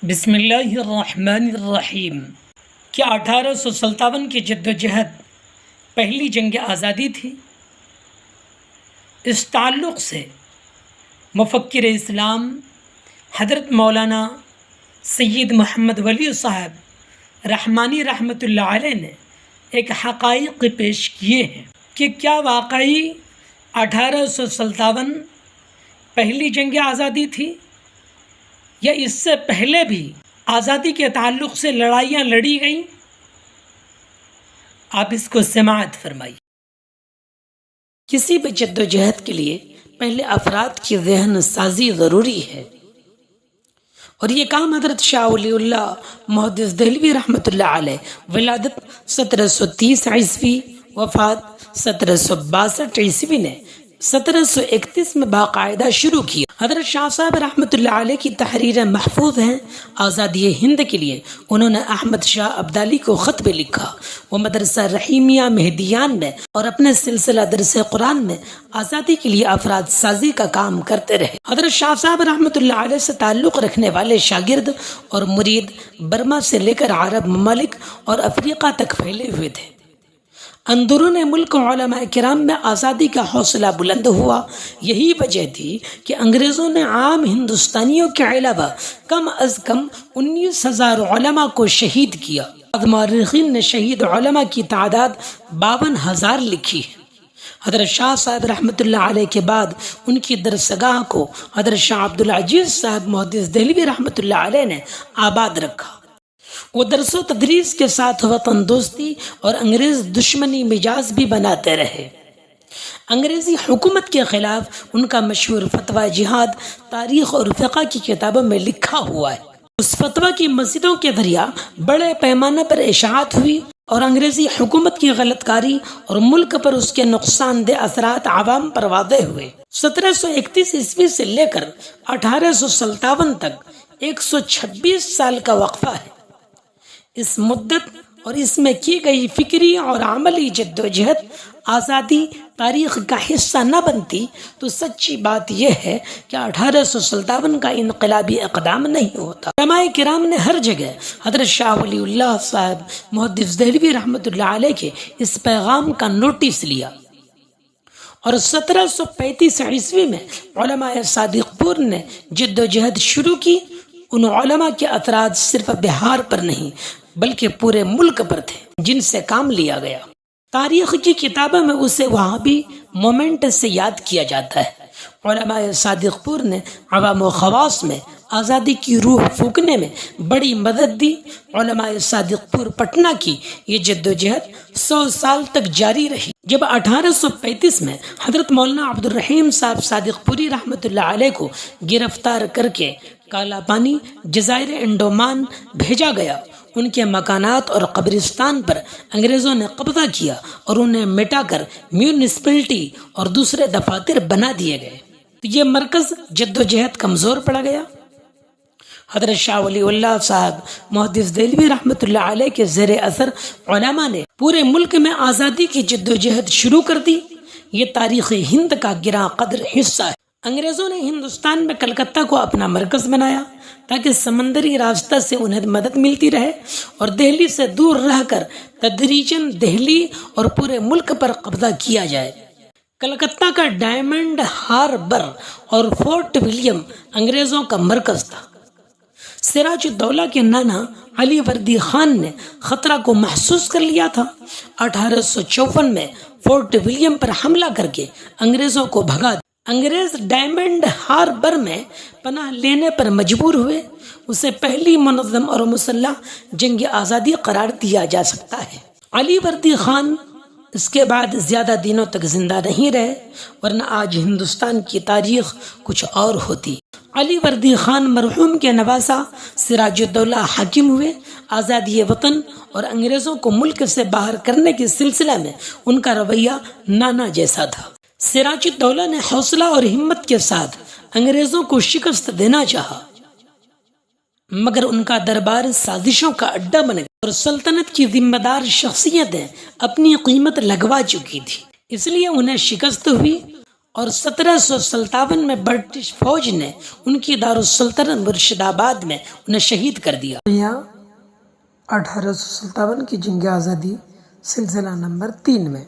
بسم اللہ الرحمن الرحیم۔ کیا 1857 کی جدوجہد پہلی جنگ آزادی تھی؟ اس تعلق سے مفکر اسلام حضرت مولانا سید محمد ولی صاحب رحمانی رحمۃ اللہ علیہ نے ایک حقائق پیش کیے ہیں کہ کیا واقعی 1857 پہلی جنگ آزادی تھی یا اس سے پہلے بھی آزادی کے تعلق سے لڑائیاں لڑی گئیں؟ آپ اس کو سماعت فرمائیے۔ کسی بھی جدوجہد کے لیے پہلے افراد کی ذہن سازی ضروری ہے، اور یہ کام حضرت شاہ ولی اللہ محدث دہلوی رحمۃ اللہ علیہ ولادت 1730 عیسوی، وفات 1762 عیسوی نے 1731 میں باقاعدہ شروع کیا۔ حضرت شاہ صاحب رحمۃ اللہ علیہ کی تحریریں محفوظ ہیں۔ آزادی ہند کے لیے انہوں نے احمد شاہ ابدالی کو خط بھی لکھا۔ وہ مدرسہ رحیمیہ مہدیان میں اور اپنے سلسلہ درس قرآن میں آزادی کے لیے افراد سازی کا کام کرتے رہے۔ حضرت شاہ صاحب رحمۃ اللہ علیہ سے تعلق رکھنے والے شاگرد اور مرید برما سے لے کر عرب ممالک اور افریقہ تک پھیلے ہوئے تھے۔ اندرون ملک علماء کرام میں آزادی کا حوصلہ بلند ہوا۔ یہی وجہ تھی کہ انگریزوں نے عام ہندوستانیوں کے علاوہ کم از کم 19,000 علماء کو شہید کیا۔ مورخین نے شہید علماء کی تعداد 52,000 لکھی ہے۔ حضرت شاہ صاحب رحمۃ اللہ علیہ کے بعد ان کی درسگاہ کو حضرت شاہ عبدالعزیز صاحب محدث دہلوی رحمۃ اللہ علیہ نے آباد رکھا۔ وہ درس و تدریس کے ساتھ وطن دوستی اور انگریز دشمنی مزاج بھی بناتے رہے۔ انگریزی حکومت کے خلاف ان کا مشہور فتویٰ جہاد تاریخ اور فقہ کی کتابوں میں لکھا ہوا ہے۔ اس فتویٰ کی مسجدوں کے ذریعہ بڑے پیمانے پر اشاعت ہوئی اور انگریزی حکومت کی غلط کاری اور ملک پر اس کے نقصان دہ اثرات عوام پر واضح ہوئے۔ 1731 عیسوی سے لے کر 1857 تک 126 سال کا وقفہ ہے۔ اس مدت اور اس میں کی گئی فکری اور عملی جدوجہد آزادی تاریخ کا حصہ نہ بنتی تو سچی بات یہ ہے کہ 1857 کا انقلابی اقدام نہیں ہوتا۔ علماء کرام نے ہر جگہ حضرت شاہ ولی اللہ صاحب محدث دہلوی رحمۃ اللہ علیہ کے اس پیغام کا نوٹس لیا، اور 1735 عیسوی میں علماء صادق پور نے جدوجہد شروع کی۔ ان علماء کے اثرات صرف بہار پر نہیں بلکہ پورے ملک پر تھے، جن سے کام لیا گیا۔ تاریخ کی کتابوں میں اسے وہاں بھی مومنٹ سے یاد کیا جاتا ہے۔ علماء صادق پور نے عوام و خواص میں آزادی کی روح پھونکنے میں بڑی مدد دی۔ علماء صادق پور پٹنہ کی یہ جدوجہد 100 سال تک جاری رہی۔ جب 1835 میں حضرت مولانا عبد الرحیم صاحب صادق پوری رحمۃ اللہ علیہ کو گرفتار کر کے کالا پانی جزائر انڈومان بھیجا گیا، ان کے مکانات اور قبرستان پر انگریزوں نے قبضہ کیا اور انہیں مٹا کر میونسپلٹی اور دوسرے دفاتر بنا دیے گئے، تو یہ مرکز جدوجہد کمزور پڑ گیا۔ حضرت شاہ ولی اللہ صاحب محدث دہلوی رحمۃ اللہ علیہ کے زیر اثر علماء نے پورے ملک میں آزادی کی جدوجہد شروع کر دی۔ یہ تاریخ ہند کا گراں قدر حصہ ہے۔ انگریزوں نے ہندوستان میں کلکتہ کو اپنا مرکز بنایا تاکہ سمندری راستہ سے انہیں مدد ملتی رہے، اور دہلی سے دور رہ کر تدریجاً دہلی اور پورے ملک پر قبضہ کیا جائے۔ کلکتہ کا ڈائمنڈ ہاربر اور فورٹ ولیم انگریزوں کا مرکز تھا۔ سراج الدولہ کے نانا علی وردی خان نے خطرہ کو محسوس کر لیا تھا۔ 1854 میں فورٹ ولیم پر حملہ کر کے انگریزوں کو بھگا دیا۔ انگریز ڈائمنڈ ہاربر میں پناہ لینے پر مجبور ہوئے۔ اسے پہلی منظم اور مسلح جنگ آزادی قرار دیا جا سکتا ہے۔ علی وردی خان اس کے بعد زیادہ دنوں تک زندہ نہیں رہے، ورنہ آج ہندوستان کی تاریخ کچھ اور ہوتی۔ علی وردی خان مرحوم کے نواسا سراج الدولہ حاکم ہوئے۔ آزادی وطن اور انگریزوں کو ملک سے باہر کرنے کے سلسلے میں ان کا رویہ نانا جیسا تھا۔ سراج الدولہ نے حوصلہ اور ہمت کے ساتھ انگریزوں کو شکست دینا چاہا، مگر ان کا دربار سازشوں کا اڈا بن گیا اور سلطنت کی ذمہ دار شخصیتیں اپنی قیمت لگوا چکی تھی، اس لیے انہیں شکست ہوئی اور 1757 میں برٹش فوج نے ان کی دارالسلطنت مرشد آباد میں انہیں شہید کر دیا۔ 1857 کی جنگ آزادی سلسلہ نمبر 3 میں